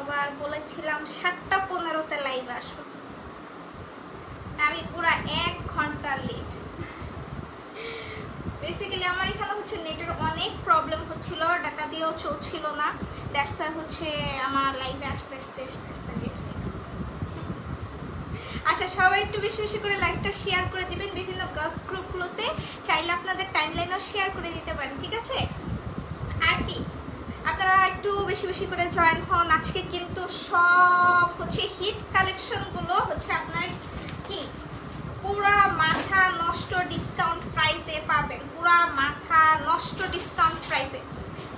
সবার বলেছিলাম 7:15-তে লাইভ আসবো, আমি পুরো 1 ঘন্টা লেট। বেসিক্যালি আমার এখানে হচ্ছে নেটের অনেক প্রবলেম হচ্ছিল, ডাটা দিয়েও চলছিল না, দ্যাটস ওয়াই হচ্ছে আমার লাইভে আসতে আসতে লেট হয়ে গেছে। আচ্ছা, সবাই একটু বেশি বেশি করে লাইভটা শেয়ার করে দিবেন বিভিন্ন গার্লস গ্রুপগুলোতে, চাইলে আপনাদের টাইমলাইনেও শেয়ার করে দিতে পারেন, ঠিক আছে? আর কি আপনারা একটু বেশি বেশি করে জয়েন হন। আজকে কিন্তু সব হচ্ছে হিট কালেকশনগুলো হচ্ছে আপনার কি পুরা মাথা নষ্ট ডিসকাউন্ট প্রাইসে পাবেন, পুরা মাথা নষ্ট ডিসকাউন্ট প্রাইসে,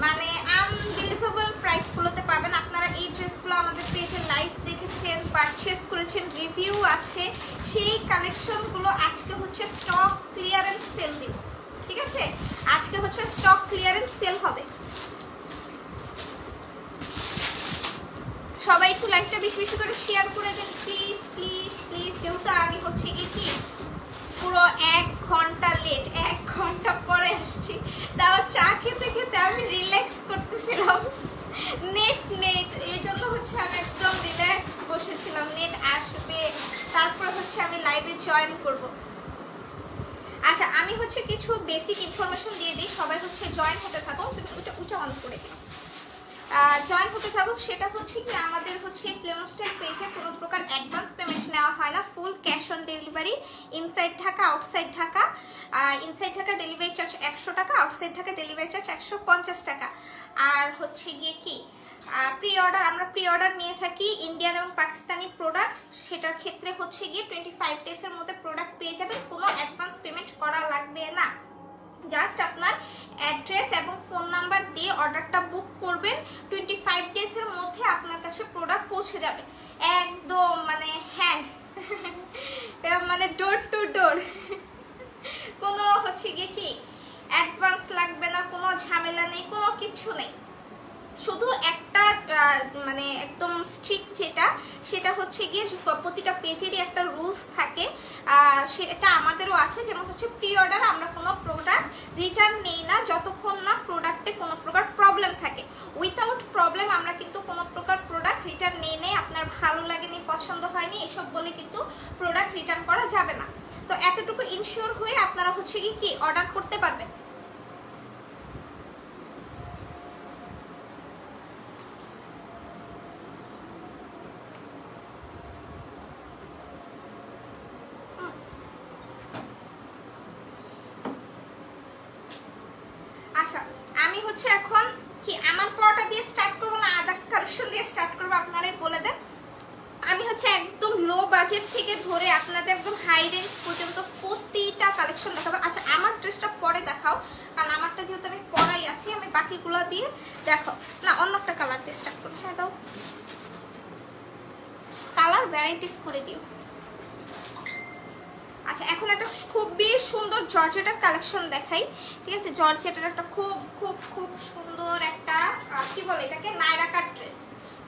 মানে আনবিলিভেবল প্রাইসগুলোতে পাবেন। আপনারা এই ড্রেসগুলো আমাদের পেজে লাইভ দেখেছেন, পারচেস করেছেন, রিভিউ আছে, সেই কালেকশনগুলো আজকে হচ্ছে স্টক ক্লিয়ারেন্স সেল দিব, ঠিক আছে? আজকে হচ্ছে স্টক ক্লিয়ারেন্স সেল হবে। সবাই একটু লাইভটা বেশি বেশি করে শেয়ার করে দেন প্লিজ প্লিজ প্লিজ, যেহেতু আমি হচ্ছে কি পুরো 1 ঘন্টা লেট, 1 ঘন্টা পরে আসছি, তাও চা খেতে খেতে আমি রিল্যাক্স করতেছিলাম, নেট এই জন্য হচ্ছে আমি একদম রিল্যাক্স বসেছিলাম, নেট আসবে তারপর হচ্ছে আমি লাইভে জয়েন করব। আচ্ছা, আমি হচ্ছে কিছু বেসিক ইনফরমেশন দিয়ে দিই, সবাই হচ্ছে জয়েন হতে থাকো, ওটা অন করে দিই, জয়েন হতে থাকুক। সেটা হচ্ছে কি আমাদের হচ্ছে ফ্লেমস্টাইল পেজে কোনো প্রকার অ্যাডভান্স পেমেন্ট নেওয়া হয় না, full cash on delivery, inside Dhaka outside Dhaka. Inside Dhaka delivery charge 100 টাকা, আউটসাইড ঢাকা ডেলিভারি চার্জ 150 টাকা। আর হচ্ছে গিয়ে কি প্রি অর্ডার, আমরা প্রি অর্ডার নিয়ে থাকি ইন্ডিয়ান এবং পাকিস্তানি প্রোডাক্ট, সেটার ক্ষেত্রে হচ্ছে গিয়ে 25 ডেজের মধ্যে প্রোডাক্ট পেয়ে যাবেন, কোনো অ্যাডভান্স পেমেন্ট করা লাগবে না। জাস্ট আপনার অ্যাড্রেস এবং ফোন নাম্বার দিয়ে অর্ডারটা বুক করবেন, 25 ডেজের মধ্যে আপনার কাছে প্রোডাক্ট পৌঁছে যাবে, একদম মানে হ্যান্ড মানে ডোর টু ডোর, কোনো হচ্ছে গিয়ে কি অ্যাডভান্স লাগবে না, কোনো ঝামেলা নেই, কোনো কিছু নেই। শুধু একটা মানে একদম স্ট্রিক্ট যেটা, সেটা হচ্ছে গিয়ে প্রতিটা পেজেরই একটা রুলস থাকে, সেটা আমাদেরও আছে, যেমন হচ্ছে প্রি অর্ডার আমরা কোনো প্রোডাক্ট রিটার্ন নেই না যতক্ষণ না প্রোডাক্টে কোনো প্রকার প্রবলেম থাকে। উইথাউট প্রবলেম আমরা কিন্তু কোনো প্রকার প্রোডাক্ট রিটার্ন নেই, আপনার ভালো লাগেনি, পছন্দ হয়নি, এসব বলে কিন্তু প্রোডাক্ট রিটার্ন করা যাবে না। তো এতটুকু ইনশিওর হয়ে আপনারা হচ্ছে কি অর্ডার করতে পারবেন। আচ্ছা, আমি হচ্ছে এখন কি আমার পড়াটা দিয়ে স্টার্ট করবো না আদার্স কালেকশন দিয়ে স্টার্ট করবো, আপনারাই বলে দেন। আমি হচ্ছে একদম লো বাজেট থেকে ধরে আপনাদের একদম হাই রেঞ্জ পর্যন্ত প্রতিটা কালেকশন দেখাবো। আচ্ছা, আমার ড্রেসটা পরে দেখাও, কারণ আমারটা যেহেতু আমি পরাই আছি, আমি বাকিগুলো দিয়ে দেখাও না, অন্য একটা কালার দিয়ে স্টার্ট করবো। হ্যাঁ দাও, কালার ভ্যারাইটিস করে দিও। আচ্ছা, এখন একটা খুবই সুন্দর জর্জেটের কালেকশন দেখাই, ঠিক আছে? জর্জেটের একটা খুব খুব খুব সুন্দর একটা কি বলে এটাকে, নায়রা কাট ড্রেস,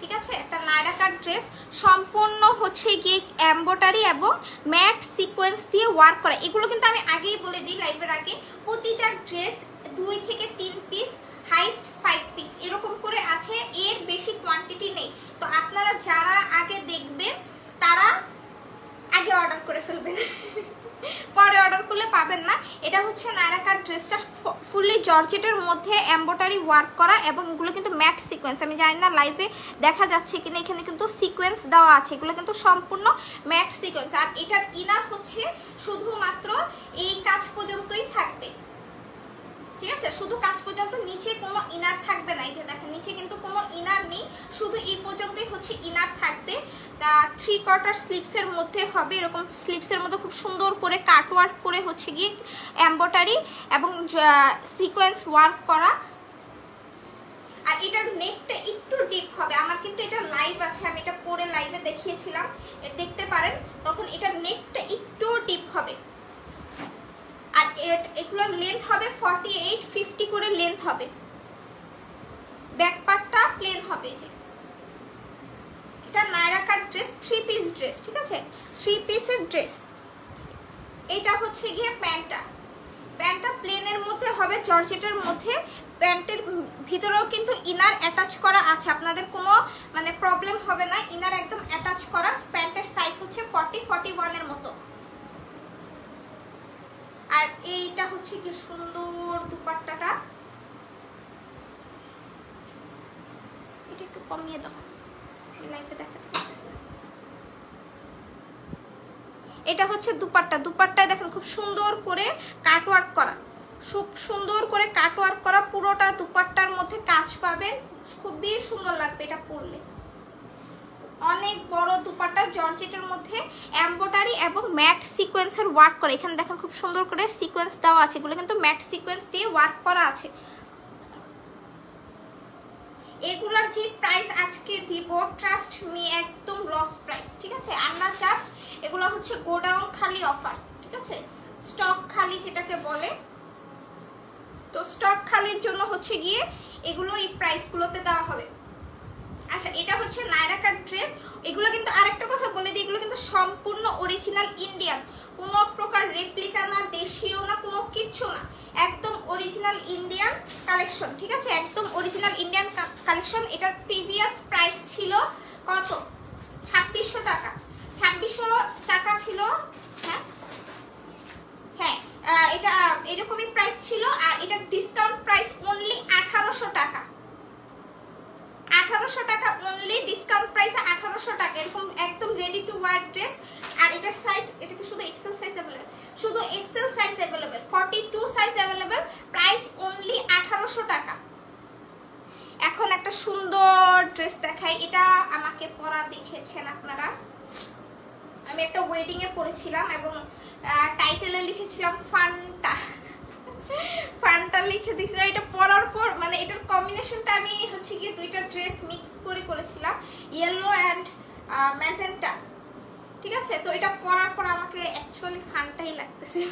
ঠিক আছে? একটা নায়রা কাট ড্রেস, সম্পূর্ণ হচ্ছে গিয়ে এমব্রয়ডারি এবং ম্যাট সিকোয়েন্স দিয়ে ওয়ার্ক করা। এগুলো কিন্তু আমি আগেই বলে দিই লাইভের আগে, প্রতিটা ড্রেস 2 থেকে 3 পিস, হাইস্ট 5 পিস এরকম করে আছে, এর বেশি কোয়ান্টিটি নেই। তো আপনারা যারা আগে দেখবেন তারা আগে অর্ডার করে ফেলবেন, পরে অর্ডার করলে পাবেন না। এটা হচ্ছে নায়রা কাট ড্রেসটা ফুললি জর্জেটের মধ্যে এমব্রয়ডারি ওয়ার্ক করা, এবং এগুলো কিন্তু ম্যাট সিকোয়েন্স, আমি জানি না লাইভে দেখা যাচ্ছে কিনা, এখানে কিন্তু সিকোয়েন্স দেওয়া আছে, এগুলো কিন্তু সম্পূর্ণ ম্যাট সিকোয়েন্স। আর এটার ইনার হচ্ছে শুধুমাত্র এই কাজ পর্যন্তই থাকবে, ঠিক আছে? শুধু কাজ পর্যন্ত, নিচে কোনো ইনার থাকবে না। এই যে দেখেন নিচে কিন্তু কোনো ইনার নেই, শুধু এই পর্যন্তই হচ্ছে ইনার থাকবে। 3/4 স্লিপসের মধ্যে হবে, এরকম স্লিপসের মধ্যে খুব সুন্দর করে কাটওয়ার্ক করে হচ্ছে গিয়ে এমব্রয়ডারি এবং সিকোয়েন্স ওয়ার্ক করা। আর এটার নেকটা একটু ডিপ হবে, আমার কিন্তু এটা লাইভ আছে, আমি এটা পরে লাইভে দেখিয়েছিলাম, দেখতে পারেন, তখন এটার নেকটা একটু ডিপ হবে। আর এগুলোর লেন্থ হবে 48-50 করে লেন্থ হবে, ব্যাক পার্টটা প্লেন হবে। যে এটা Naira cut dress, 3 piece dress, ঠিক আছে? 3 পিসের ড্রেস। এটা হচ্ছে গিয়ে প্যান্টটা প্লেনের মধ্যে হবে, জর্জেটের মধ্যে। প্যান্টের ভিতরেও কিন্তু ইনার অ্যাটাচ করা আছে, আপনাদের কোনো মানে প্রবলেম হবে না। ইনার একদম অ্যাটাচ করা, প্যান্টের সাইজ হচ্ছে 40-41 এর মতো। আর এইটা হচ্ছে কি সুন্দর দুপাট্টাটা, এটা একটু কমিয়ে দাও, লাইভে দেখাতে পারছি না। এটা হচ্ছে দুপাট্টা, দুপাট্টায় দেখেন খুব সুন্দর করে কাটওয়ার্ক করা, খুব সুন্দর করে কাটওয়ার্ক করা, পুরোটা দুপাট্টার মধ্যে কাজ পাবেন, খুবই সুন্দর লাগবে এটা পরলে। অনেক বড় দুপাট্টা, জর্জেটের মধ্যে এমব্রয়ডারি এবং ম্যাট সিকোয়েন্সের ওয়ার্ক করা। এখানে দেখেন খুব সুন্দর করে সিকোয়েন্স দেওয়া আছে, এগুলো কিন্তু ম্যাট সিকোয়েন্স দিয়ে ওয়ার্ক করা আছে। এগুলার যে প্রাইস আজকে দিব, ট্রাস্ট মি, একদম লস প্রাইস, ঠিক আছে। আমরা জাস্ট এগুলো হচ্ছে গোডাউন খালি অফার, ঠিক আছে, স্টক খালি যেটাকে বলে। তো স্টক খালির জন্য হচ্ছে গিয়ে এগুলো এই প্রাইসগুলোতে দেওয়া হবে। আচ্ছা, এটা হচ্ছে নায়রা কাট ড্রেস। এগুলো কিন্তু আরেকটা কথা বলে দিই, এগুলো কিন্তু সম্পূর্ণ অরিজিনাল ইন্ডিয়ান, কোনো প্রকার রেপ্লিকা না, দেশীয় না, কোনো কিচ্ছু না, একদম অরিজিনাল ইন্ডিয়ান কালেকশন, ঠিক আছে, একদম অরিজিনাল ইন্ডিয়ান কালেকশন। এটার প্রিভিয়াস প্রাইস ছিল কত? 2600 টাকা, 2600 টাকা ছিল। হ্যাঁ হ্যাঁ, এটা এরকমই প্রাইস ছিল। আর এটার ডিসকাউন্ট প্রাইস অনলি 1800 টাকা, 1800 টাকা অনলি, ডিসকাউন্ট প্রাইসে 1800 টাকা। এরকম একদম রেডি টু ওয়্যার ড্রেস। আর এটার সাইজ, এটা কি শুধু এক্সেল সাইজ अवेलेबल? শুধু XL size available, 42 size available, price only 1800 টাকা। এখন একটা সুন্দর ড্রেস দেখাই, এটা আমাকে পরা দেখেছেন আপনারা, আমি একটা ওয়েডিং এ পরেছিলাম এবং টাইটেলে লিখেছিলাম ফান্টা, ফান্টা লিখে দিয়েছিল। এটা পরার পর মানে এটার কম্বিনেশনটা আমি হচ্ছে কি দুইটা ড্রেস মিক্স করে করেছিলাম, ইয়েলো অ্যান্ড ম্যাজেন্টা, ঠিক আছে। তো এটা পরার পর আমাকে অ্যাকচুয়ালি ফান্টাই লাগতেছিল,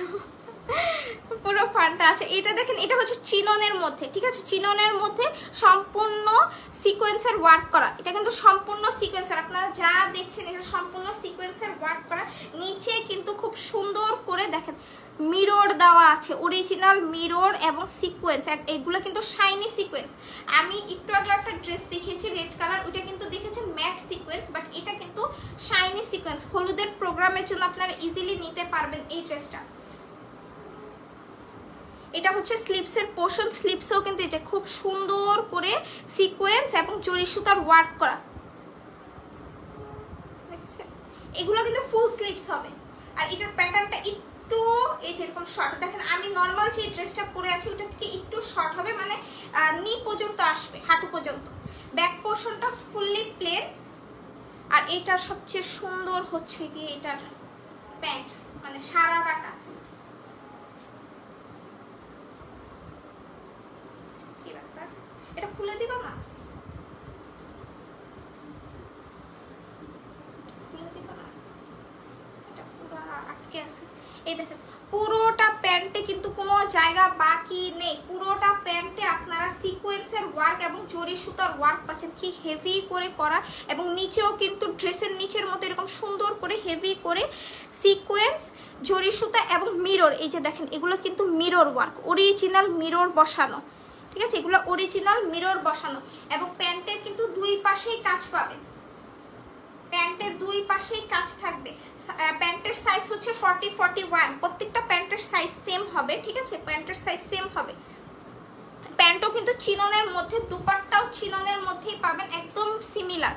পুরো ফান্টা আছে। এটা দেখেন, এটা হচ্ছে চিননের মধ্যে, ঠিক আছে, চিননের মধ্যে সম্পূর্ণ সিকোয়েন্সের ওয়ার্ক করা। এটা কিন্তু সম্পূর্ণ সিকোয়েন্সের, আপনারা যা দেখছেন এটা সম্পূর্ণ সিকোয়েন্সের ওয়ার্ক করা। নিচে কিন্তু খুব সুন্দর করে দেখেন মিরর দেওয়া আছে, অরিজিনাল মিরর এবং সিকোয়েন্স, এগুলো কিন্তু শাইনি সিকোয়েন্স। আমি একটু আগে একটা ড্রেস দেখিয়েছি রেড কালার, ওইটা কিন্তু দেখেছেন ম্যাট সিকোয়েন্স, বাট এটা কিন্তু শাইনি সিকোয়েন্স। হলুদের প্রোগ্রামের জন্য আপনারা ইজিলি নিতে পারবেন এই ড্রেসটা। এটা হচ্ছে স্লিপসের পোর্শন, স্লিপসেও কিন্তু এটা খুব সুন্দর করে সিকোয়েন্স এবং জরি সুতার ওয়ার্ক করা, দেখছেন, এগুলো কিন্তু ফুল স্লিপস হবে। আর এটার প্যাটার্নটা একটু এই যেরকম শর্ট, দেখেন আমি নর্মাল যে ড্রেসটা পরে আছি ওটা থেকে একটু শর্ট হবে, মানে নি পর্যন্ত আসবে, হাঁটু পর্যন্ত। ব্যাক পোর্শনটা ফুললি প্লেন। আর এটা সবচেয়ে সুন্দর হচ্ছে গিয়ে এটার প্যান্ট, মানে সারা কাটা, এটা খুলে দিবা না, খুলে দিবা না, এটা পুরো আটকে আছে। এই দেখেন পুরোটা প্যান্টে কিন্তু কোনো জায়গা বাকি নেই, পুরোটা প্যান্টে আপনারা সিকোয়েন্সের ওয়ার্ক এবং জরি সুতার ওয়ার্ক পাচ্ছেন, কি হেভি করে করা। এবং নিচেও কিন্তু ড্রেসের নিচের মতো এরকম সুন্দর করে হেভি করে সিকোয়েন্স, জরি সুতা এবং মিরর। এই যে দেখেন এগুলো কিন্তু মিরর ওয়ার্ক, অরিজিনাল মিরর বসানো, ঠিক আছে, এগুলো অরিজিনাল মিরর বসানো। এবং প্যান্টের কিন্তু দুই পাশেই কাজ পাবেন, প্যান্টের দুই পাশেই কাজ থাকবে। প্যান্টের সাইজ হচ্ছে 40-41, প্রত্যেকটা প্যান্টের সাইজ সেম হবে, ঠিক আছে, প্যান্টের সাইজ সেম হবে। প্যান্টও কিন্তু চিননের মধ্যে, দুপাট্টাও চিননের মধ্যেই পাবেন, একদম সিমিলার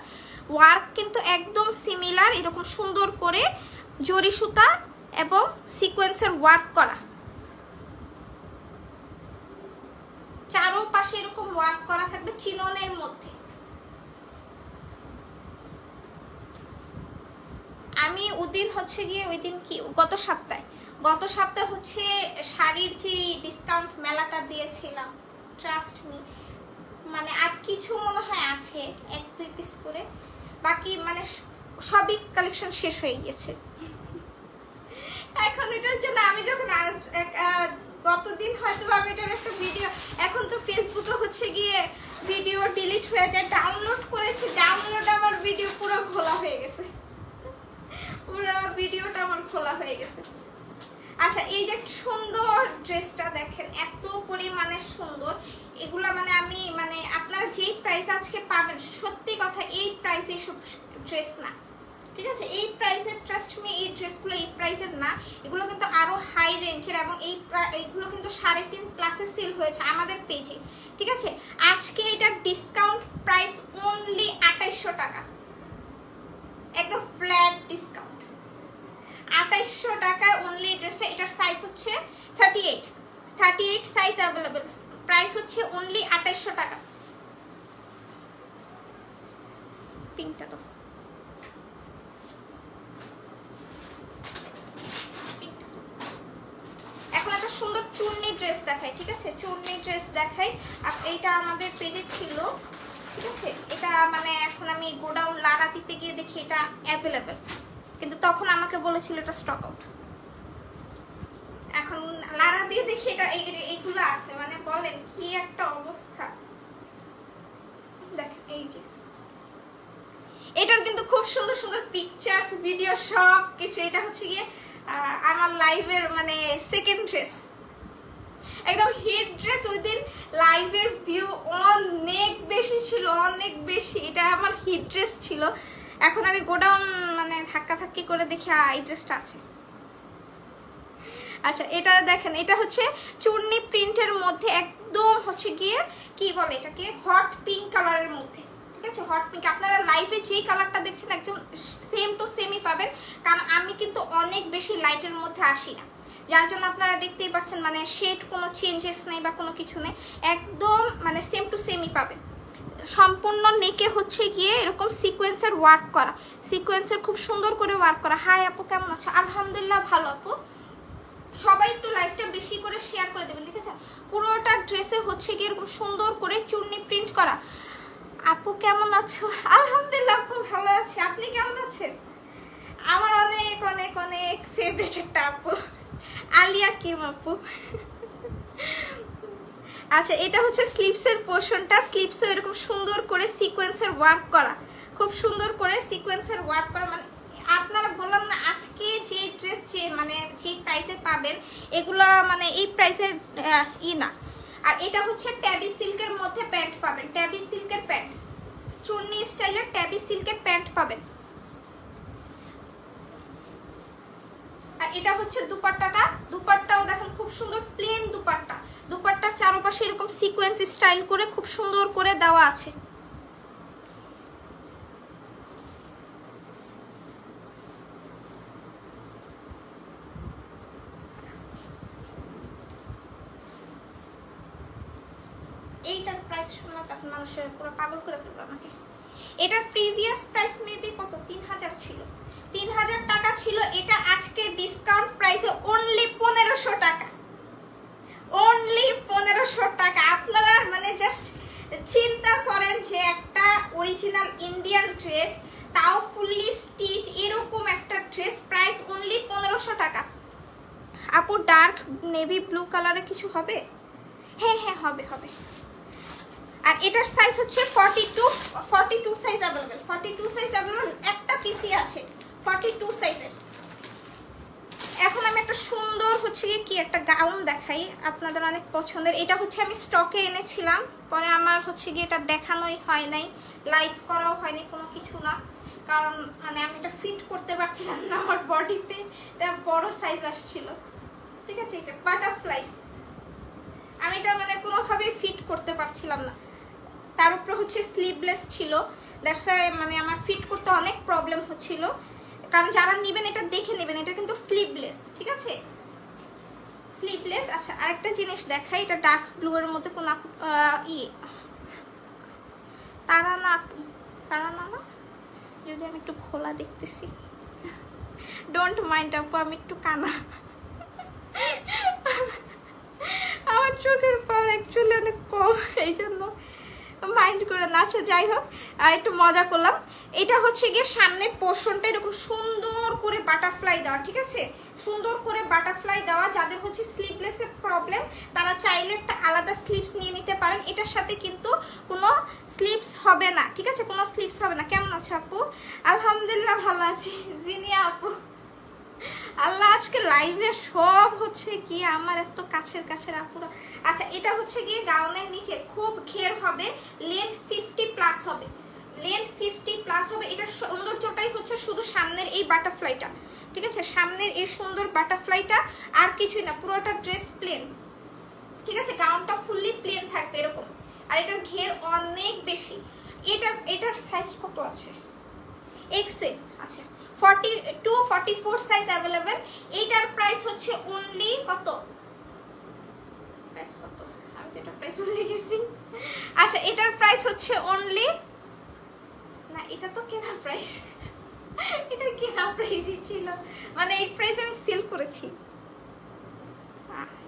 ওয়ার্ক, কিন্তু একদম সিমিলার, এরকম সুন্দর করে জরি সুতা এবং সিকোয়েন্সের ওয়ার্ক করা, চারোপাশে এরকম ওয়ার্ক করা থাকবে চিননের মধ্যে। আমি ওদিন হচ্ছে গিয়ে, ওই দিন কি গত সপ্তাহে হচ্ছে শাড়ির যে ডিসকাউন্ট মেলাটা দিয়েছিলাম, ট্রাস্ট মি, মানে আর কিছু মনে হয় আছে 1-2 পিস করে, বাকি মানে সবই কালেকশন শেষ হয়ে গেছে। এখন এটার জন্য আমি যখন গতদিন হয়তো আমি এটার একটা ভিডিও, এখন তো ফেসবুকে হচ্ছে গিয়ে ভিডিও ডিলিট হয়ে যায়, ডাউনলোড করেছি, ডাউনলোড আমার ভিডিও পুরো খোলা হয়ে গেছে, পুরো ভিডিওটা আমার খোলা হয়ে গেছে। আচ্ছা এই যে সুন্দর ড্রেসটা দেখেন, এত পরিমাণে সুন্দর। এগুলা মানে আমি মানে আপনারা যেই প্রাইস আজকে পাবেন, সত্যি কথা এই প্রাইসে সব ড্রেস না, ঠিক আছে? এই প্রাইসের, ট্রাস্ট মি, এই ড্রেসগুলো এই প্রাইসের না, এগুলো কিন্তু আরো হাই রেঞ্জের, এবং এইগুলো কিন্তু 3.5+ সেল হয়েছে আমাদের পেজে, ঠিক আছে? আজকে এটার ডিসকাউন্ট প্রাইস অনলি 2800 টাকা, একদম ফ্ল্যাট ডিসকাউন্ট। 2800 টাকা অনলি ড্রেসটা। এটার সাইজ হচ্ছে 38 সাইজ অ্যাভেলেবল। প্রাইস হচ্ছে অনলি 2800 টাকা। পিঙ্কটা তো এখন একটা সুন্দর চুন্নি ড্রেস দেখাই, ঠিক আছে? চুন্নি ড্রেস দেখাই। এইটা আমাদের পেজে ছিল, ঠিক আছে? এটা মানে এখন আমি গোডাউন লারাতিতে গিয়ে দেখি এটা অ্যাভেলেবল, কিন্তু তখন আমাকে বলেছিল এটা স্টক আউট। এখন লারা দিয়ে দেখি এটা এইগুলো আছে, মানে বলেন কি একটা অবস্থা। দেখেন এই যে এটার কিন্তু খুব সুন্দর সুন্দর পিকচার্স, ভিডিও সব কিছু। এটা হচ্ছে গিয়ে আমার লাইভের মানে সেকেন্ড ড্রেস, একদম হিট ড্রেস। ওই দিন লাইভের ভিউ অনেক বেশি ছিল, অনেক বেশি। এটা আমার হিট ড্রেস ছিল। এখন আমি গোডাউন মানে ধাক্কাধাক্কি করে দেখি এই ড্রেসটা আছে। আচ্ছা এটা দেখেন, এটা হচ্ছে চুন্নি প্রিন্টের মধ্যে, একদম হচ্ছে গিয়ে কি বলে এটাকে, হট পিঙ্ক কালারের মধ্যে, ঠিক আছে? Hot pink. আপনারা লাইভে যেই কালারটা দেখছেন একদম সেম টু সেমই পাবেন, কারণ আমি কিন্তু অনেক বেশি লাইটের মধ্যে আসি না, যার জন্য আপনারা দেখতেই পাচ্ছেন মানে শেড কোনো চেঞ্জেস নেই বা কোনো কিছু নেই, একদম মানে সেম টু সেমই পাবেন। সম্পূর্ণ নেকে হচ্ছে গিয়ে এরকম সিকোয়েন্সের ওয়ার্ক করা, সিকোয়েন্সের খুব সুন্দর করে ওয়ার্ক করা। হাই আপু, কেমন আছে? আলহামদুলিল্লাহ ভালো আপু। সবাই একটু লাইভটা বেশি করে শেয়ার করে দেবেন, ঠিক আছে? পুরোটা ড্রেসে হচ্ছে গিয়ে এরকম সুন্দর করে চুন্নি প্রিন্ট করা। আপু কেমন আছো? আলহামদুলিল্লাহ আপু ভালো আছি। আপনি কেমন আছেন? আমার অনেক অনেক অনেক ফেভারিট একটা আপু, আলিয়া কিম আপু। আচ্ছা এটা হচ্ছে স্লিভসের পোর্শনটা, স্লিভসে এরকম সুন্দর করে সিকোয়েন্সের ওয়ার্ক করা, খুব সুন্দর করে সিকোয়েন্সের ওয়ার্ক করা। মানে আপনারা বললাম না আজকে যে ড্রেস যে মানে যে প্রাইসে পাবেন এগুলা মানে এই প্রাইসের না। আর এটা হচ্ছে ট্যাবি সিল্কের মধ্যে প্যান্ট পাবেন, ট্যাবি সিল্কের প্যান্ট, চুন্নি স্টাইলের ট্যাবি সিল্কের প্যান্ট পাবেন। আর এটা হচ্ছে দুপাট্টাটা, দুপাট্টাও দেখেন খুব সুন্দর প্লেন দুপাট্টা, দুপাট্টার চারপাশে এরকম সিকোয়েন্স স্টাইল করে খুব সুন্দর করে দেওয়া আছে। এইটার প্রাইস শোনা তখন মানুষের পুরো পাগল করে ফেলবে আমাকে। এটার প্রিভিয়াস প্রাইস মেবি কত, 3000 ছিল, 3000 টাকা ছিল। এটা আজকে ডিসকাউন্ট প্রাইসে অনলি 1500 টাকা, অনলি 1500 টাকা। আপনারা মানে জাস্ট চিন্তা করেন যে একটা অরিজিনাল ইন্ডিয়ান ড্রেস, তাও ফুললি স্টিচ, এরকম একটা ড্রেস প্রাইস অনলি 1500 টাকা। আপু ডার্ক নেভি ব্লু কালারে কিছু হবে? হ্যাঁ হ্যাঁ হবে হবে। আর এটার সাইজ হচ্ছে 42 সাইজ अवेलेबल, 42 সাইজ अवेलेबल, একটা পিসি আছে 42 সাইজের। এখন আমি একটা সুন্দর হচ্ছে কি একটা গাউন দেখাই, আপনাদের অনেক পছন্দের। এটা হচ্ছে আমি স্টকে এনেছিলাম, পরে আমার হচ্ছে কি এটা দেখানোই হয় নাই, লাইভ করাও হয়নি, কোনো কিছু না, কারণ মানে আমি এটা ফিট করতে পারছিলাম না আমার বডিতে, এটা বড় সাইজ আসছিল, ঠিক আছে? এটা বাটারফ্লাই, আমি এটা মানে কোনোভাবেই ফিট করতে পারছিলাম না। তার উপরে হচ্ছে স্লিভলেস ছিল, দ্যাটস ওয়াই মানে আমার ফিট করতে অনেক প্রবলেম হচ্ছিল। কারণ যারা নেবেন এটা দেখে নেবেন, এটা কিন্তু স্লিভলেস, ঠিক আছে? স্লিভলেস। আচ্ছা আরেকটা জিনিস দেখাই, এটা ডার্ক ব্লু এর মধ্যে কোন তারা না, যদি আমি একটু খোলা দেখতেছি, ডোন্ট মাইন্ড আপু, আমি একটু কানা, আমার চোখের পাওয়ার অ্যাকচুয়ালি অনেক কম, এই জন্য মাইন্ড করে না। আচ্ছা যাই হোক, একটু মজা করলাম। এটা হচ্ছে গিয়ে সামনে পোর্শনটা এরকম সুন্দর করে বাটারফ্লাই দেওয়া, ঠিক আছে? সুন্দর করে বাটারফ্লাই দেওয়া। যাদের হচ্ছে স্লিভলেসের প্রবলেম তারা চাইলে একটা আলাদা স্লিভস নিয়ে নিতে পারেন, এটার সাথে কিন্তু কোনো স্লিভস হবে না, ঠিক আছে? কোনো স্লিভস হবে না। কেমন আছো আপু? আলহামদুলিল্লাহ ভালো আছি। জিনিয়া আপু আল্লাহ আজকে লাইভে সব হচ্ছে কি আমার এত কাছের আপুরা। আচ্ছা এটা হচ্ছে কি গাউনের নিচে খুব ঘের হবে, লেন্থ 50 প্লাস হবে, লেন্থ 50 প্লাস হবে। এটা সৌন্দর্যটাই হচ্ছে শুধু সামনের এই বাটারফ্লাইটা, ঠিক আছে, সামনের এই সুন্দর বাটারফ্লাইটা, আর কিছুই না। পুরোটা ড্রেস প্লেন, ঠিক আছে, গাউনটা ফুললি প্লেন থাকবে এরকম। আর এটার ঘের অনেক বেশি। এটার সাইজ কত আছে? এক্সেল। আচ্ছা 42 44 সাইজ अवेलेबल। এইটার প্রাইস হচ্ছে অনলি কত? প্রাইস কত? আমি তো এটা প্রাইস ভুলে গেছি। আচ্ছা এটার প্রাইস হচ্ছে অনলি, না এটা তো কেনা প্রাইস, এটা কেনা প্রাইসই ছিল, মানে এই প্রাইস আমি সেল করেছি।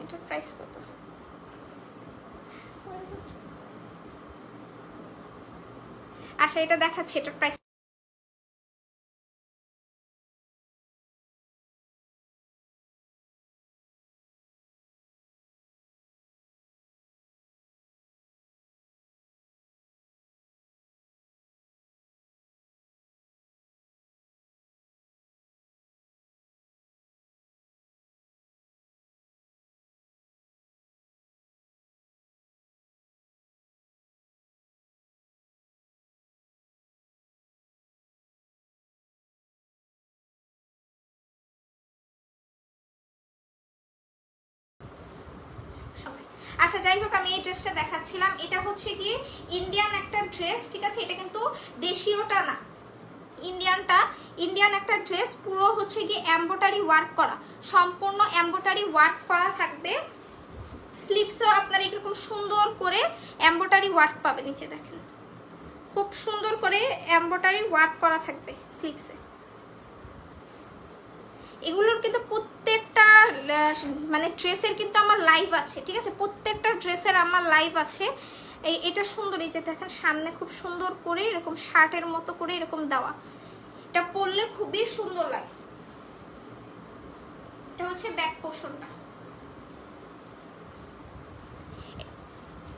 এটার প্রাইস কত? আচ্ছা এটা দেখাচ্ছি, এটার প্রাইস আচ্ছা যাই হোক, আমি এই ড্রেসটা দেখাচ্ছিলাম। এটা হচ্ছে কি ইন্ডিয়ান একটা ড্রেস, ঠিক আছে, এটা কিন্তু দেশীয়টা না, ইন্ডিয়ান একটা ড্রেস। পুরো হচ্ছে কি এমব্রয়ডারি ওয়ার্ক করা, সম্পূর্ণ এমব্রয়ডারি ওয়ার্ক করা থাকবে। স্লিভসও আপনারা এরকম সুন্দর করে এমব্রয়ডারি ওয়ার্ক পাবে, নিচে দেখেন খুব সুন্দর করে এমব্রয়ডারি ওয়ার্ক করা থাকবে স্লিভসে। এগুলোর কিন্তু প্রত্যেকটা মানে ড্রেসের কিন্তু আমার লাইভ আছে, ঠিক আছে, প্রত্যেকটা ড্রেসের আমার লাইভ আছে। এটা সুন্দর, এই যে দেখেন সামনে খুব সুন্দর করে এরকম শার্টের মতো করে এরকম দেওয়া, এটা পরলে খুবই সুন্দর লাগে। এটা হচ্ছে ব্যাক পোর্শনটা,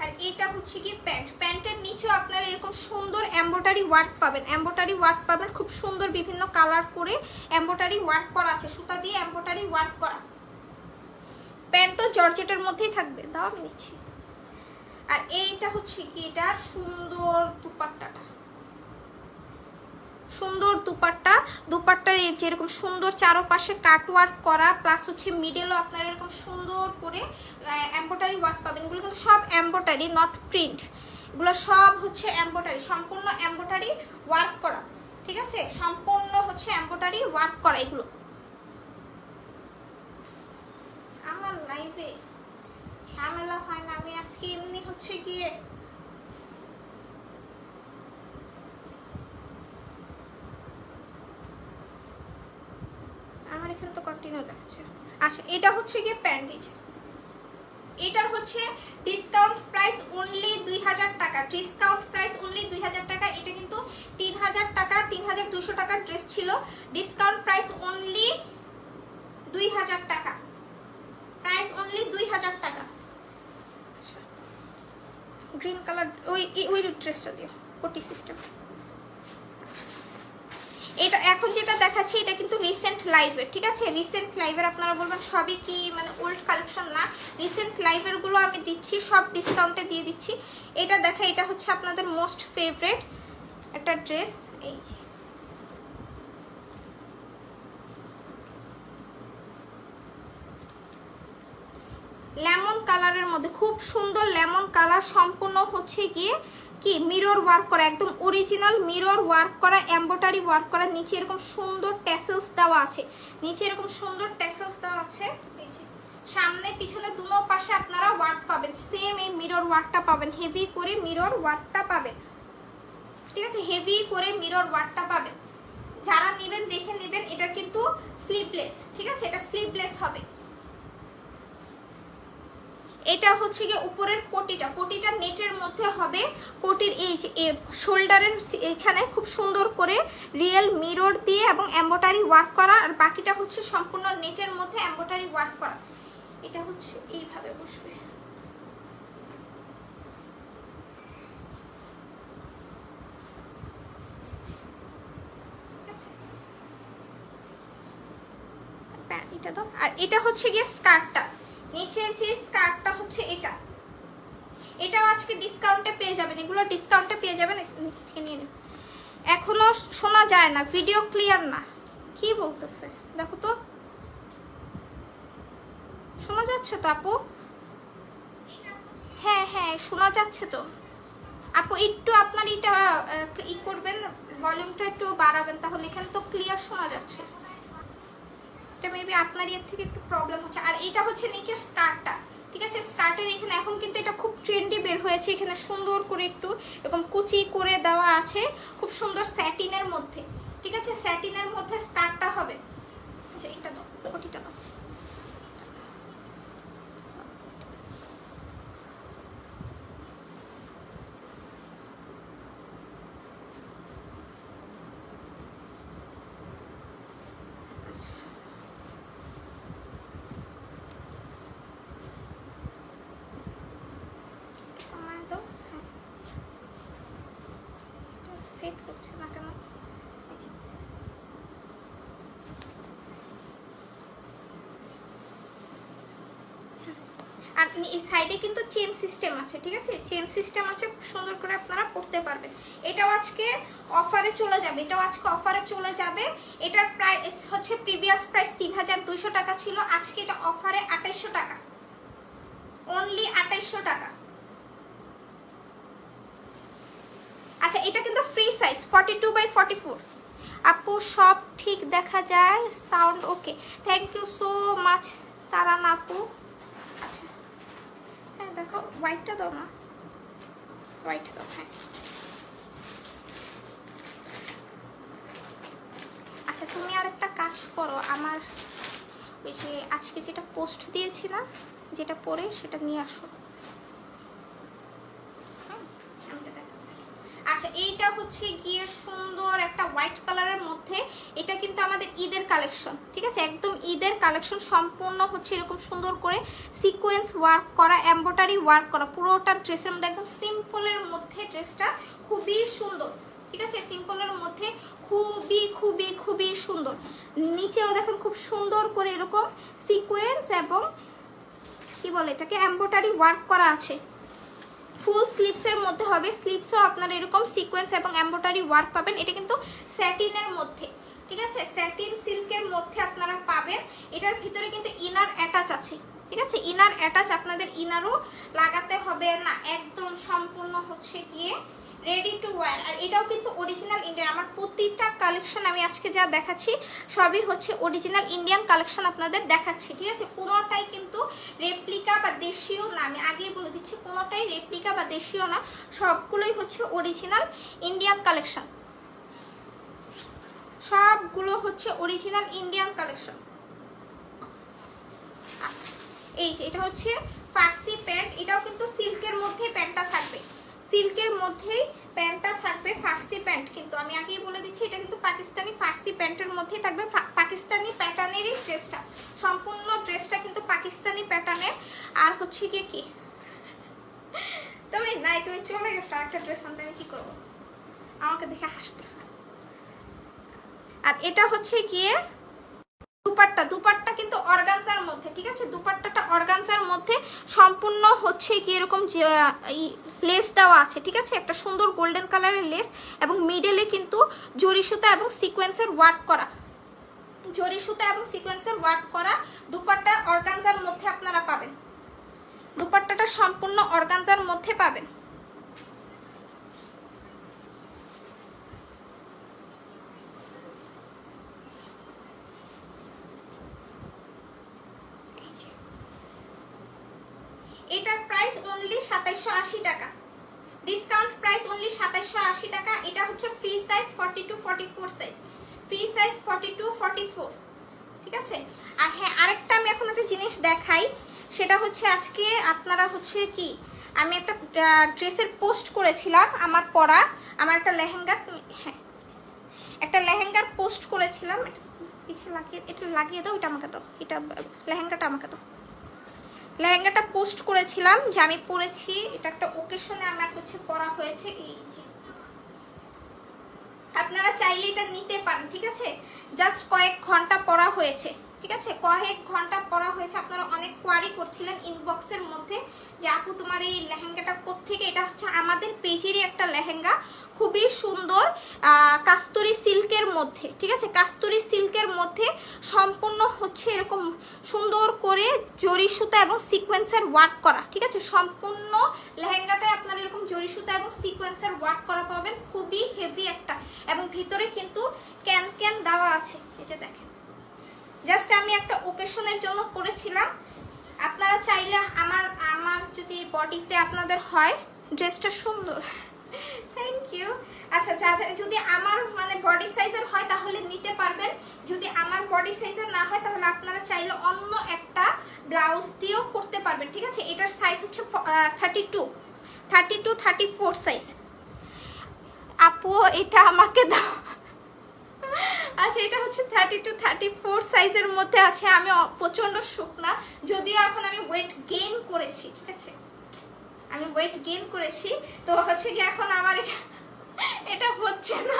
আর এটা হচ্ছে কি প্যান্ট। প্যান্টের নিচেও আপনারা এরকম সুন্দর এমব্রয়ডারি ওয়ার্ক পাবেন, এমব্রয়ডারি ওয়ার্ক পাবেন খুব সুন্দর, বিভিন্ন কালার করে এমব্রয়ডারি ওয়ার্ক করা আছে, সুতা দিয়ে এমব্রয়ডারি ওয়ার্ক করা। প্যান্টও জর্জেটের মধ্যেই থাকবে, দাও আমি নিচ্ছি। আর এইটা হচ্ছে কি এটা সুন্দর দুপাট্টাটা, সুন্দর দুপাট্টা, দুপাট্টা যেরকম সুন্দর চারপাশে কাট ওয়ার্ক করা, প্লাস হচ্ছে মিডলও আপনারা এরকম সুন্দর করে এমব্রয়ডারি ওয়ার্ক পাবেন। এগুলো কিন্তু সব এমব্রয়ডারি, নট প্রিন্ট, এগুলো সব হচ্ছে এমব্রয়ডারি, সম্পূর্ণ এমব্রয়ডারি ওয়ার্ক করা, ঠিক আছে, সম্পূর্ণ হচ্ছে এমব্রয়ডারি ওয়ার্ক করা। এগুলো আমার লাইভে ঝামেলা হয় না, আমি আজকে এমনি হচ্ছে গিয়ে আমার এখানে তো কন্টিনিউ দেখাচ্ছে। আচ্ছা এটা হচ্ছে গিয়ে প্যান্ট, এটার হচ্ছে ডিসকাউন্ট প্রাইস অনলি 2000 টাকা, ডিসকাউন্ট প্রাইস অনলি 2000 টাকা। এটা কিন্তু 3000 টাকা 3200 টাকার ড্রেস ছিল, ডিসকাউন্ট প্রাইস অনলি 2000 টাকা, প্রাইস অনলি 2000 টাকা। আচ্ছা গ্রিন কালার ওই ড্রেসটা দিও, কোটি সিস্টেম। এটা এখন যেটা দেখাচ্ছি এটা কিন্তু রিসেন্ট লাইভের, ঠিক আছে, রিসেন্ট লাইভের। আপনারা বলবেন সবই কি মানে ওল্ড কালেকশন, না, রিসেন্ট লাইভের গুলো আমি দিচ্ছি সব ডিসকাউন্টে দিয়ে দিচ্ছি। এটা দেখা, এটা হচ্ছে আপনাদের মোস্ট ফেভারিট একটা ড্রেস, এই যে লেমন কালারের মধ্যে খুব সুন্দর লেমন কালার, সম্পূর্ণ হচ্ছে গিয়ে কি মিরর ওয়ার্ক করা, একদম অরিজিনাল মিরর ওয়ার্ক করা, এমব্রয়ডারি ওয়ার্ক করা। নিচে এরকম সুন্দর ট্যাসেলস দেওয়া আছে, নিচে এরকম সুন্দর ট্যাসেলস দেওয়া আছে, এই যে সামনে পিছনে দুনো পাশে আপনারা ওয়ার্ক পাবেন, সেম এই মিরর ওয়ার্কটা পাবেন, হেভি করে মিরর ওয়ার্কটা পাবেন, ঠিক আছে, হেভি করে মিরর ওয়ার্কটা পাবেন। যারা নেবেন দেখে নেবেন। এটা কিন্তু স্লিভলেস, ঠিক আছে, এটা স্লিভলেস হবে। এটা হচ্ছে গিয়ে উপরের কোটিটা নেটের মধ্যে হবে, কোটির এই যে শোল্ডারের এখানে খুব সুন্দর করে রিয়েল মিরর দিয়ে এবং এমব্রয়ডারি ওয়ার্ক করা, আর বাকিটা হচ্ছে সম্পূর্ণ নেটের মধ্যে এমব্রয়ডারি ওয়ার্ক করা। এটা হচ্ছে এইভাবে বসবে, এইটা দাও। আর এটা হচ্ছে গিয়ে স্কার্টটা, নিচের যে স্কার্টটা হচ্ছে এটাও আজকে ডিসকাউন্টে পেয়ে যাবেন, এগুলো ডিসকাউন্টে পেয়ে যাবেন, নিচে থেকে নিয়ে নেবেন। এখনো শোনা যায় না, ভিডিও ক্লিয়ার না, কি বলতেছে দেখো তো, শোনা যাচ্ছে তো আপু? হ্যাঁ হ্যাঁ শোনা যাচ্ছে তো আপু, একটু আপনার এটা করবেন, ভলিউমটা একটু বাড়াবেন, তাহলে এখানে তো ক্লিয়ার শোনা যাচ্ছে। এটা মেবি আপনার এর থেকে একটু প্রবলেম হচ্ছে। আর এটা হচ্ছে নিচের স্কার্টটা, ঠিক আছে? স্কার্টের এখানে এখন কিন্তু এটা খুব ট্রেন্ডি বের হয়েছে, এখানে সুন্দর করে একটু এরকম কুচি করে দেওয়া আছে, খুব সুন্দর স্যাটিনের মধ্যে, ঠিক আছে? স্যাটিনের মধ্যে স্কার্টটা হবে। আচ্ছা এটা দাও, কোটিটা দাও। সেট করছে না কেন? আর এই সাইডে কিন্তু চেন সিস্টেম আছে, ঠিক আছে? চেন সিস্টেম আছে, সুন্দর করে আপনারা পড়তে পারবেন। এটাও আজকে অফারে চলে যাবে, এটাও আজকে অফারে চলে যাবে। এটার প্রাইস হচ্ছে প্রিভিয়াস প্রাইস 3200 টাকা ছিল, আজকে এটা অফারে 2800 টাকা, অনলি 2800 টাকা। আচ্ছা এটা কিন্তু ফ্রি সাইজ 42/44। আপু সব ঠিক দেখা যায়, sound okay, thank you so much Taran আপু। আচ্ছা হ্যাঁ দেখো, হোয়াইটটা দাও না, হোয়াইট দাও। হ্যাঁ আচ্ছা তুমি আর একটা কাজ করো, আমার ওই যে আজকে যেটা পোস্ট দিয়েছি না, যেটা পরে সেটা নিয়ে আসো। আচ্ছা এইটা হচ্ছে গিয়ে সুন্দর একটা হোয়াইট কালারের মধ্যে, এটা কিন্তু আমাদের ঈদের কালেকশন, ঠিক আছে? একদম ঈদের কালেকশন, সম্পূর্ণ হচ্ছে এরকম সুন্দর করে সিকোয়েন্স ওয়ার্ক করা, এমব্রয়ডারি ওয়ার্ক করা, পুরোটা ড্রেসের মধ্যে একদম সিম্পলের মধ্যে ড্রেসটা খুবই সুন্দর, ঠিক আছে? সিম্পলের মধ্যে খুবই খুবই খুবই সুন্দর। নিচেও দেখেন খুব সুন্দর করে এরকম সিকোয়েন্স এবং কি বলে এটাকে, এমব্রয়ডারি ওয়ার্ক করা আছে। ফুল স্লিভসের মধ্যে হবে, স্লিভসও আপনারা এরকম সিকোয়েন্স এবং এমব্রয়ডারি ওয়ার্ক পাবেন। এটা কিন্তু স্যাটিনের মধ্যে, ঠিক আছে? স্যাটিন সিল্কের মধ্যে আপনারা পাবেন। এটার ভিতরে কিন্তু ইনার অ্যাটাচ আছে, ঠিক আছে? ইনার অ্যাটাচ, আপনাদের ইনারও লাগাতে হবে না, একদম সম্পূর্ণ হচ্ছে গিয়ে রেডি টু ওয়্যার। আর এটাও কিন্তু অরিজিনাল ইন্ডিয়ান, আমার প্রতিটা কালেকশন আমি আজকে যা দেখাচ্ছি সবই হচ্ছে অরিজিনাল ইন্ডিয়ান কালেকশন আপনাদের দেখাচ্ছি, ঠিক আছে? কোনোটাই কিন্তু রেপ্লিকা বা দেশীয় না, আমি আগেই বলে দিচ্ছি, কোনোটাই রেপ্লিকা বা দেশীয় না, সবগুলোই হচ্ছে অরিজিনাল ইন্ডিয়ান কালেকশন, সবগুলো হচ্ছে অরিজিনাল ইন্ডিয়ান কালেকশন। আচ্ছা এই যে এটা হচ্ছে ফার্সি প্যান্ট, এটাও কিন্তু সিল্কের মধ্যে প্যান্টটা থাকবে, সিল্কের মধ্যেই প্যান্টটা থাকবে, ফার্সি প্যান্ট। কিন্তু আমি আগেই বলে দিচ্ছি এটা কিন্তু পাকিস্তানি ফার্সি প্যান্টের মধ্যেই থাকবে, পাকিস্তানি প্যাটার্নেরই ড্রেসটা, সম্পূর্ণ ড্রেসটা কিন্তু পাকিস্তানি প্যাটার্নের। আর হচ্ছে গিয়ে কি তুমি নাই, তুমি চলে গেছো একটা ড্রেস আনতে, আমি কি করবো? আমাকে দেখে হাসতেছে। আর এটা হচ্ছে গিয়ে দুপাট্টা, দুপাট্টা কিন্তু অর্গানজার মধ্যে, ঠিক আছে? দুপাট্টাটা অর্গানজার মধ্যে সম্পূর্ণ হচ্ছে কি এরকম লেস দেওয়া আছে, ঠিক আছে? একটা সুন্দর গোল্ডেন কালারের লেস এবং মিডলে কিন্তু জরি সুতা এবং সিকোয়েন্সের ওয়ার্ক করা, জরি সুতা এবং সিকোয়েন্সের ওয়ার্ক করা দুপাট্টা অর্গানজার মধ্যে আপনারা পাবেন, দুপাট্টাটা সম্পূর্ণ অর্গানজার মধ্যে পাবেন। এটার প্রাইস অনলি 2780 টাকা, ডিসকাউন্ট প্রাইস অনলি 2780 টাকা। এটা হচ্ছে free size 42-44 size, free size 42-44, ঠিক আছে? আর হ্যাঁ আরেকটা আমি এখন একটা জিনিস দেখাই, সেটা হচ্ছে আজকে আপনারা হচ্ছে কি, আমি একটা ড্রেসের পোস্ট করেছিলাম আমার পরা, আমার একটা লেহেঙ্গা, হ্যাঁ একটা লেহেঙ্গার পোস্ট করেছিলাম, এটা পিছে লাগিয়ে, এটা লাগিয়ে দাও, এটা আমাকে দাও, এটা লেহেঙ্গাটা আমাকে দাও। লেহেঙ্গাটা পোস্ট করেছিলাম যে আমি পরেছি, এটা একটা ওকেশনে আমার হচ্ছে পরা হয়েছে, এই যে আপনারা চাইলে এটা নিতে পারেন, ঠিক আছে? জাস্ট কয়েক ঘন্টা পরা হয়েছে, ঠিক আছে, কয়েক ঘন্টা পরা হয়েছে। আপনারা অনেক কোয়ারি করছিলেন ইনবক্সের মধ্যে যে আপু তোমার এই লেহেঙ্গাটা কোত্থেকে। এটা হচ্ছে আমাদের পেজেরই একটা লেহেঙ্গা, খুবই সুন্দর কাস্তুরি সিল্কের মধ্যে। ঠিক আছে, কাস্তুরি সিল্কের মধ্যে সম্পূর্ণ হচ্ছে এরকম সুন্দর করে জরি সুতা এবং সিকোয়েন্সের ওয়ার্ক করা। ঠিক আছে, সম্পূর্ণ লেহেঙ্গাটায় আপনারা এরকম জরি সুতা এবং সিকোয়েন্সের ওয়ার্ক করা পাবেন, খুবই হেভি একটা। এবং ভিতরে কিন্তু ক্যান ক্যান দেওয়া আছে, এই যে দেখেন। জাস্ট আমি একটা ওকেশনের জন্য পরেছিলাম। আপনারা চাইলে আমার যদি বডিতে আপনাদের হয়, ড্রেসটা সুন্দর, থ্যাংক ইউ। আচ্ছা, যাদের যদি আমার মানে বডি সাইজের হয় তাহলে নিতে পারবেন, যদি আমার বডি সাইজের না হয় তাহলে আপনারা চাইলে অন্য একটা ব্লাউজ দিয়েও করতে পারবেন। ঠিক আছে, এটার সাইজ হচ্ছে 32-34 সাইজ। আপু এটা আমাকে দাও। আচ্ছা, এটা হচ্ছে 32-34 সাইজের মধ্যে আছে। আমি প্রচন্ড শুকনা, যদিও এখন আমি ওয়েট গেইন করেছি। ঠিক আছে, আমি ওয়েট গেইন করেছি, তো হচ্ছে কি এখন আমার এটা হচ্ছে না।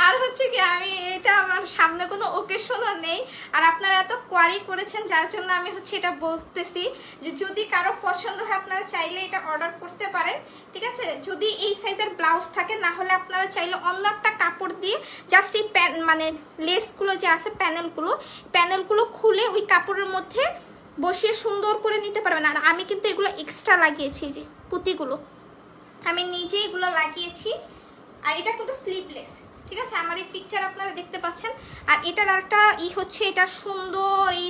আর হচ্ছে কি আমি এটা আমার সামনে কোনো ওকেশনও নেই। আর আপনারা এত কোয়ারি করেছেন যার জন্য আমি হচ্ছে এটা বলতেছি যে যদি কারো পছন্দ হয় আপনারা চাইলে এটা অর্ডার করতে পারেন। ঠিক আছে, যদি এই সাইজের ব্লাউজ থাকে, না হলে আপনারা চাইলে অন্য একটা কাপড় দিয়ে জাস্ট এই মানে লেসগুলো যে আছে প্যানেলগুলো খুলে ওই কাপড়ের মধ্যে বসিয়ে সুন্দর করে নিতে পারবেন। আর আমি কিন্তু এগুলো এক্সট্রা লাগিয়েছি, যে পুঁতিগুলো আমি নিজে এগুলো লাগিয়েছি। আর এটা কিন্তু স্লিভলেস। ঠিক আছে, আমার এই পিকচার আপনারা দেখতে পাচ্ছেন। আর এটার একটা হচ্ছে এটা সুন্দর এই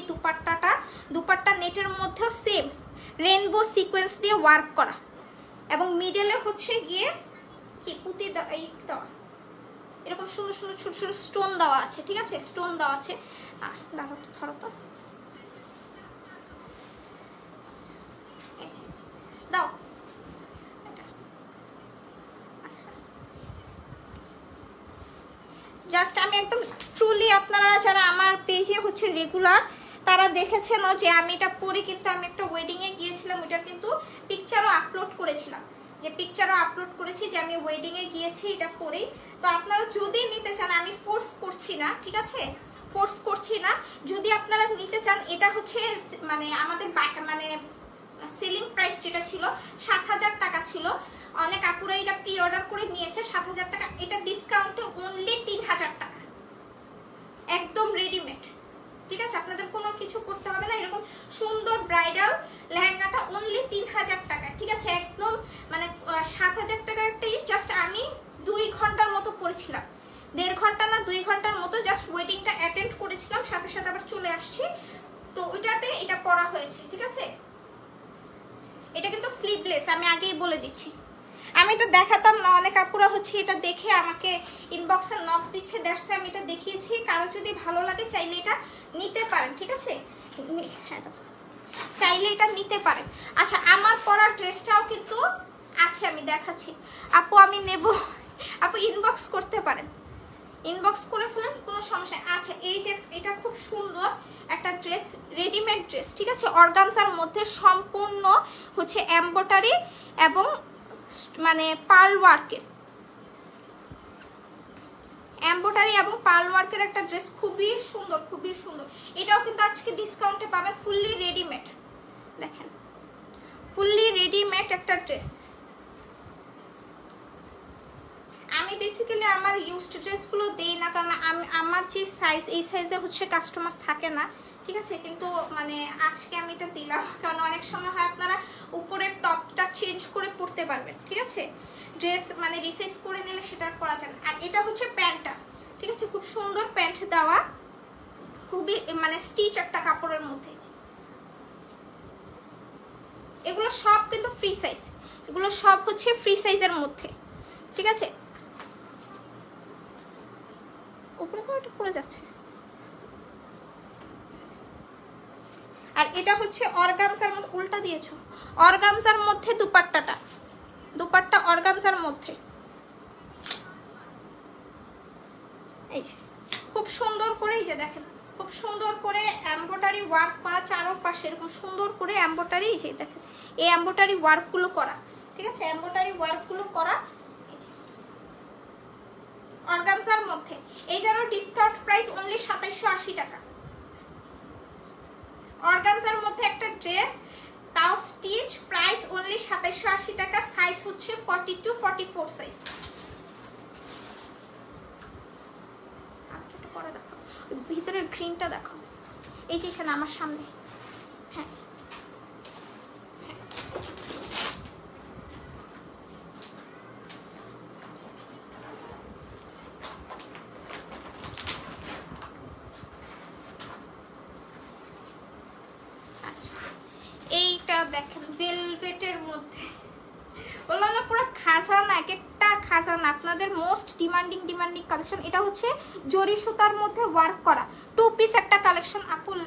দুপাট্টা নেটের মধ্যেও সেম রেইনবো সিকোয়েন্স দিয়ে ওয়ার্ক করা, এবং মিডলে হচ্ছে গিয়ে কি পুঁতি দেওয়া, এরকম সুন্দর সুন্দর ছোট ছোট স্টোন দেওয়া আছে। ঠিক আছে, স্টোন দেওয়া আছে। দাঁড়াও তো, ধরো তো, দাও। জাস্ট আমি একদম ট্রুলি, আপনারা যারা আমার পেজে হচ্ছে রেগুলার তারা দেখেছেন যে আমি এটা পরে কিন্তু আমি একটা ওয়েডিংয়ে গিয়েছিলাম, ওইটার কিন্তু পিকচারও আপলোড করেছিলাম, যে আমি ওয়েডিংয়ে গিয়েছি এটা পরেই। তো আপনারা যদি নিতে চান, আমি ফোর্স করছি না, ঠিক আছে, ফোর্স করছি না। যদি আপনারা নিতে চান, এটা হচ্ছে মানে আমাদের মানে সেলিং প্রাইস যেটা ছিল 7,000 টাকা ছিল। অনেক আপুরা এটা প্রি অর্ডার করে নিয়েছে 7,000 টাকা, এটা ডিসকাউন্টে অনলি 3,000 টাকা, একদম রেডিমেড। ঠিক আছে, আপনাদের কোনো কিছু করতে হবে না। এরকম সুন্দর ব্রাইডাল লেহেঙ্গাটা অনলি 3,000 টাকা। ঠিক আছে, একদম মানে 7,000 টাকারটাই জাস্ট আমি 2 ঘন্টার মতো পরেছিলাম, 1.5 ঘন্টা না 2 ঘন্টার মতো জাস্ট ওয়েডিংটা অ্যাটেন্ড করেছিলাম, সাথে সাথে আবার চলে আসছি। তো ওইটাতে এটা পরা হয়েছে। ঠিক আছে, এটা কিন্তু স্লিভলেস, আমি আগেই বলে দিচ্ছি। আমি এটা দেখাতাম না, অনেক আপুরা হচ্ছে এটা দেখে আমাকে ইনবক্সে নক দিচ্ছে, দ্যাটস আমি এটা দেখিয়েছি। কারো যদি ভালো লাগে চাইলে এটা নিতে পারেন। ঠিক আছে, হ্যাঁ চাইলে এটা নিতে পারেন। আচ্ছা, আমার পরা ড্রেসটাও কিন্তু আছে, আমি দেখাচ্ছি। আপু আমি নেব, আপু ইনবক্স করতে পারেন, ইনবক্স করে ফেলেন, কোনো সমস্যা। আচ্ছা, এই যে এটা খুব সুন্দর একটা ড্রেস, রেডিমেড ড্রেস। ঠিক আছে, অর্গানজার মধ্যে সম্পূর্ণ হচ্ছে এমব্রয়ডারি এবং মানে পার্ল ওয়ার্কের, একটা ড্রেস, খুবই সুন্দর, খুবই সুন্দর। এটাও কিন্তু আজকে ডিসকাউন্টে পাবেন, ফুললি রেডিমেড। দেখেন, ফুললি রেডিমেড একটা ড্রেস। আমি বেসিক্যালি আমার ইউজড ড্রেসগুলো দেই না, কারণ আমার যে সাইজ, এই সাইজে হচ্ছে কাস্টমার থাকে না। ঠিক আছে, কিন্তু মানে আজকে আমি এটা দিলাম, কারণ অনেক সময় হয় আপনারা উপরের টপটা চেঞ্জ করে পরতে পারবেন। ঠিক আছে, ড্রেস মানে রিসাইজ করে নিলে সেটা করা যায় না। আর এটা হচ্ছে প্যান্টটা। ঠিক আছে, খুব সুন্দর প্যান্ট দেওয়া, খুবই মানে স্টিচ একটা কাপড়ের মধ্যে। এগুলো সব কিন্তু ফ্রি সাইজ, এগুলো সব হচ্ছে ফ্রি সাইজের মধ্যে। ঠিক আছে, উপরে তো এটা পড়ে যাচ্ছে। আর এটা হচ্ছে অর্গানজার মধ্যে, উল্টা দিয়েছো, অর্গানজার মধ্যে দুপাট্টা অর্গানজার মধ্যে। এই যে খুব সুন্দর করে, এই যে দেখেন, খুব সুন্দর করে এমব্রয়ডারি ওয়ার্ক করা, চারপাশে এরকম সুন্দর করে এমব্রয়ডারি, এই যে দেখেন এই এমব্রয়ডারি ওয়ার্কগুলো করা। ঠিক আছে, এমব্রয়ডারি ওয়ার্কগুলো করা অর্গানজার মধ্যে। এইটারও ডিসকাউন্ট প্রাইস অনলি 2780 টাকা। অর্গানজার মধ্যে একটা ড্রেস, তাও স্টিচ, প্রাইস অনলি 2780 টাকা, সাইজ হচ্ছে 42-44 সাইজ। পরে দেখো ভিতরের গ্রিনটা দেখো, এই যে এখানে আমার সামনে। হ্যাঁ এইটা দেখেন ভেলভেটের মধ্যে, বললাম না পুরো খাজানা, এক একটা খাজানা, আপনাদের মোস্ট ডিমান্ডিং কালেকশন। এটা হচ্ছে জরি সুতার মধ্যে ওয়ার্ক করা 2 পিস একটা কালেকশন। আপুল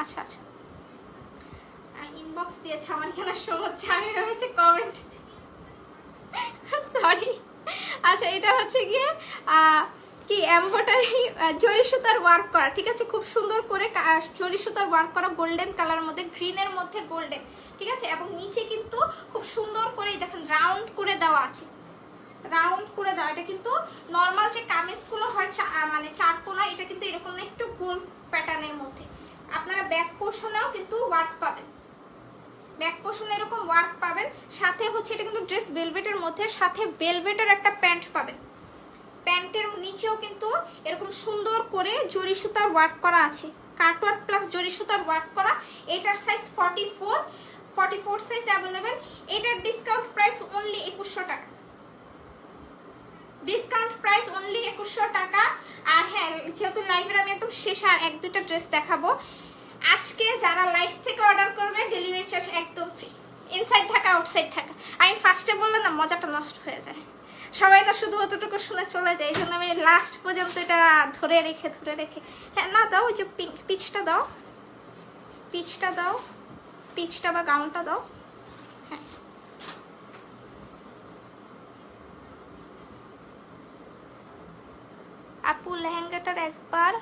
আচ্ছা আচ্ছা ইনবক্স দিয়েছে আমার কেন সমস্যা, আমি ভেবেছি কমেন্ট, সরি। আচ্ছা এটা হচ্ছে গিয়ে কি এমব্রয়ডারি জরি সুতার ওয়ার্ক করা, ঠিক আছে, খুব সুন্দর করে জরি সুতার ওয়ার্ক করা, গোল্ডেন কালার মধ্যে, গ্রিনের মধ্যে গোল্ডেন, ঠিক আছে। এবং নিচে কিন্তু খুব সুন্দর করে দেখেন রাউন্ড করে দেওয়া আছে, রাউন্ড করে দেওয়া। এটা কিন্তু নর্মাল যে কামিজগুলো হয় মানে চারকোনা, এটা কিন্তু এরকম না, একটু গোল প্যাটার্নের মধ্যে। আপনারা ব্যাক পোর্শনেও কিন্তু ওয়ার্ক পাবেন, ব্যাক পোর্শনে এরকম ওয়ার্ক পাবেন। সাথে হচ্ছে এটা কিন্তু ড্রেস ভেলভেটের মধ্যে, সাথে ভেলভেটের একটা প্যান্ট পাবেন। প্যান্টের নিচেও কিন্তু এরকম সুন্দর করে জরি সুতার ওয়ার্ক করা আছে, কাটওয়ার্ক প্লাস জরি সুতার ওয়ার্ক করা। এটার সাইজ 44 সাইজ অ্যাভেলেবেল। এটার ডিসকাউন্ট প্রাইস অনলি 2100 টাকা, ডিসকাউন্ট প্রাইস অনলি 2100 টাকা। আর হ্যাঁ, যেহেতু লাইভের আমি একদম শেষ আর 1-2টা ড্রেস দেখাবো আজকে, যারা লাইভ থেকে অর্ডার করবে ডেলিভারি চার্জ একদম free, inside Dhaka outside Dhaka. আমি ফার্স্টে বললাম না, মজাটা নষ্ট হয়ে যায়, সবাই না শুধু অতটুকু শুনে চলে যায়, এই জন্য আমি লাস্ট পর্যন্ত এটা ধরে রেখে হ্যাঁ না দাও, ওই যে পিচটা দাও, পিচটা দাও, পিচটা বা গাউনটা দাও। হ্যাঁ আপু লেহেঙ্গাটার একবার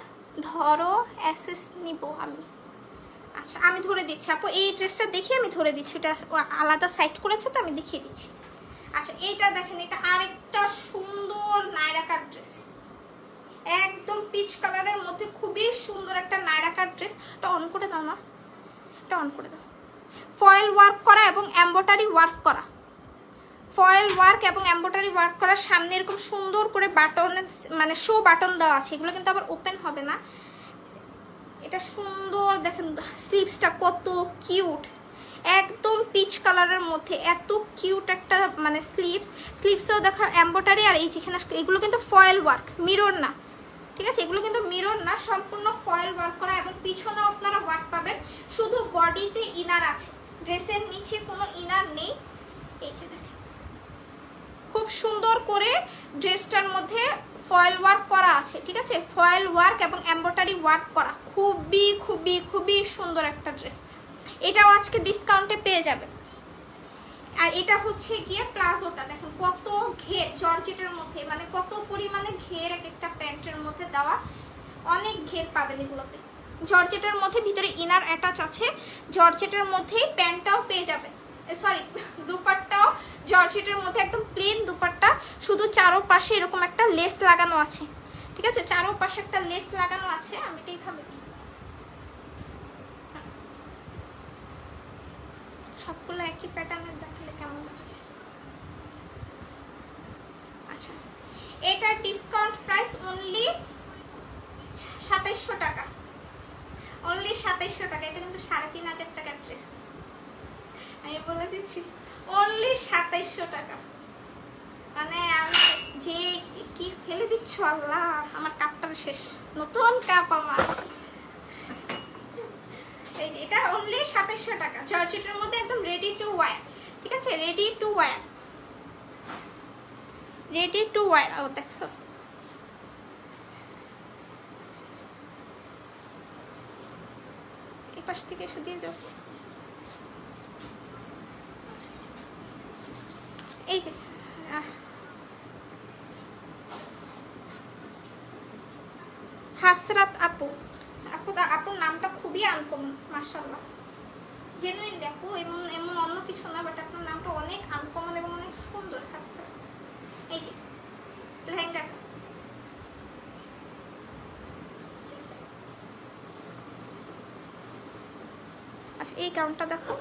ধরো, অ্যাসেস নিব আমি। আচ্ছা আমি ধরে দিচ্ছি আপু, এই ড্রেসটা দেখি আমি ধরে দিচ্ছি, এটা আলাদা সাইড করেছে তো আমি দেখিয়ে দিচ্ছি। আচ্ছা এইটা দেখেন, এটা আরেকটা সুন্দর নায়রা কাট ড্রেস, একদম পিচ কালারের মধ্যে খুবই সুন্দর একটা নায়রা কাট ড্রেস। এটা অন করে দাও না, এটা অন করে দাও। ফয়েল ওয়ার্ক করা এবং এমব্রয়ডারি ওয়ার্ক করা, ফয়েল ওয়ার্ক এবং এমব্রয়ডারি ওয়ার্ক করা। সামনে এরকম সুন্দর করে বাটন মানে শো বাটন দেওয়া আছে, এগুলো কিন্তু আবার ওপেন হবে না। এটা সুন্দর দেখেন, স্লিভসটা কত কিউট, একদম পিচ কালারের মধ্যে এত কিউট একটা মানে স্লিভসেও দেখা এমব্রয়ডারি। আর এই যেখানে এগুলো কিন্তু ফয়েল ওয়ার্ক, মিরর না, ঠিক আছে, এগুলো কিন্তু মিরর না, সম্পূর্ণ ফয়েল ওয়ার্ক করা। এবং পিছনেও আপনারা ওয়ার্ক পাবেন, শুধু বডিতে ইনার আছে, ড্রেসের নিচে কোনো ইনার নেই। এই যে দেখেন খুব সুন্দর করে ড্রেসটার মধ্যে ফয়েল ওয়ার্ক করা আছে, ঠিক আছে, ফয়েল ওয়ার্ক এবং এমব্রয়ডারি ওয়ার্ক করা, খুবই খুবই খুবই সুন্দর একটা ড্রেস। এটাও আজকে ডিসকাউন্টে পেয়ে যাবেন। আর এটা হচ্ছে গিয়ে প্লাজোটা দেখেন কত ঘের, জর্জেটের মধ্যে মানে কত পরিমাণে ঘের এক একটা প্যান্টের মধ্যে দেওয়া, অনেক ঘের পাবেন এগুলোতে। জর্জেটের মধ্যে ভিতরে ইনার অ্যাটাচ আছে, জর্জেটের মধ্যেই প্যান্টটাও পেয়ে যাবেন, সরি দুপাট্টাও জর্জেটের মধ্যে, একদম প্লেন দুপাট্টা, শুধু চারোপাশে এরকম একটা লেস লাগানো আছে, ঠিক আছে, চারোপাশে একটা লেস লাগানো আছে। আমি এটা এইভাবে সবগুলো একই প্যাটার্নের দেখালে কেমন লাগছে। আচ্ছা এটার ডিসকাউন্ট প্রাইস অনলি 2700 টাকা, অনলি 2700 টাকা। এটা কিন্তু 3500 টাকার ড্রেস, আমি বলে দিচ্ছি অনলি 2700 টাকা। মানে আমি যে কি ফেলে দিচ্ছ আল্লাহ, আমার কাপটা শেষ, নতুন কাপ আমার। এটা অনলি 2700 টাকা, জর্জেটের মধ্যে একদম রেডি টু ওয়্যার, ঠিক আছে, ready to wear, ready to wear. ও দেখছো এই পাশ থেকে এসে দিয়ে যাও। এই যে হাসরাত আপু, আপুর নামটা খুবই আনকমন মাশাআল্লাহ, জেনুইন আপু, এমন এমন অন্য কিছু না, বাট আপনার নামটা অনেক আনকমন এবং অনেক সুন্দর হাসরাত। এই যে লেহেঙ্গাটা আচ্ছা এই গাউনটা দেখো,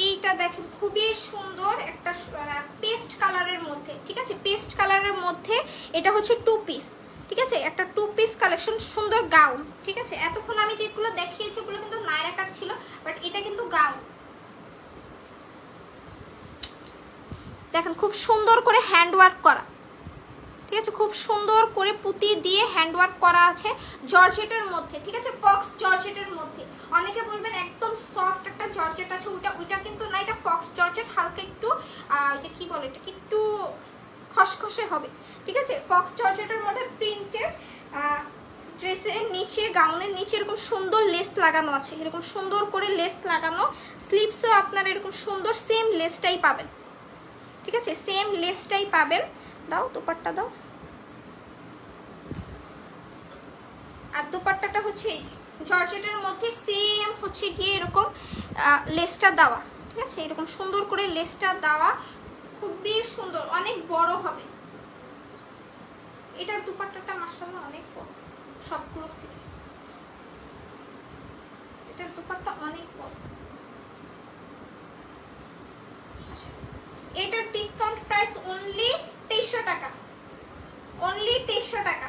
এইটা দেখেন খুবই সুন্দর একটা পেস্ট কালারের মধ্যে, ঠিক আছে, পেস্ট কালারের মধ্যে এটা হচ্ছে 2 পিস, ঠিক আছে, একটা 2 পিস কালেকশন, সুন্দর গাউন, ঠিক আছে। এতক্ষণ আমি যেগুলো দেখিয়েছি ওগুলো কিন্তু নায়রা কাট ছিল, বাট এটা কিন্তু গাউন। দেখেন খুব সুন্দর করে হ্যান্ড ওয়ার্ক করা, ঠিক আছে, খুব সুন্দর করে পুঁতি দিয়ে হ্যান্ড ওয়ার্ক করা আছে জর্জেটের মধ্যে, ঠিক আছে, ফক্স জর্জেটের মধ্যে। অনেকে বলবেন একদম সফট একটা জর্জেট আছে, ওইটা কিন্তু না, এটা ফক্স জর্জেট, হালকা একটু যে কি বলে এটা একটু খসখসে হবে, ঠিক আছে, ফক্স জর্জেটের মধ্যে প্রিন্টেড। ড্রেসের নিচে, গাউনের নিচে এরকম সুন্দর লেস লাগানো আছে, এরকম সুন্দর করে লেস লাগানো, স্লিভসও আপনারা এরকম সুন্দর সেম লেসটাই পাবেন, ঠিক আছে, সেম লেসটাই পাবেন। দাও দোপাট্টা দাও, আর দোপাট্টাটা হচ্ছে এই যে জর্জেটের মধ্যে সেম হচ্ছে গিয়ে এরকম লেসটা দেওয়া, ঠিক আছে, এরকম সুন্দর করে লেসটা দেওয়া, খুবই সুন্দর, অনেক বড় হবে। এটার দোপাট্টাটা মাশাআল্লাহ অনেক বড় সবগুলো থেকে, এটার দোপাট্টা অনেক বড়। আচ্ছা এটার ডিসকাউন্ট প্রাইস অনলি 2300 টাকা, অনলি 2300 টাকা।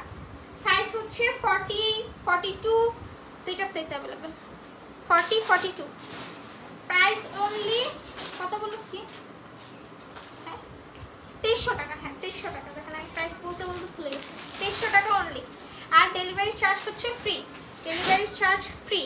সাইজ হচ্ছে 40, 42, দুইটা সাইজ অ্যাভেলেবেল, 40, 42। প্রাইস অনলি কত বলেছি? হ্যাঁ 2300 টাকা, হ্যাঁ 2300 টাকা। দেখেন আমি প্রাইস বলতে ভুলে গেছি, 2300 টাকা অনলি। আর ডেলিভারি চার্জ হচ্ছে ফ্রি, ডেলিভারি চার্জ ফ্রি।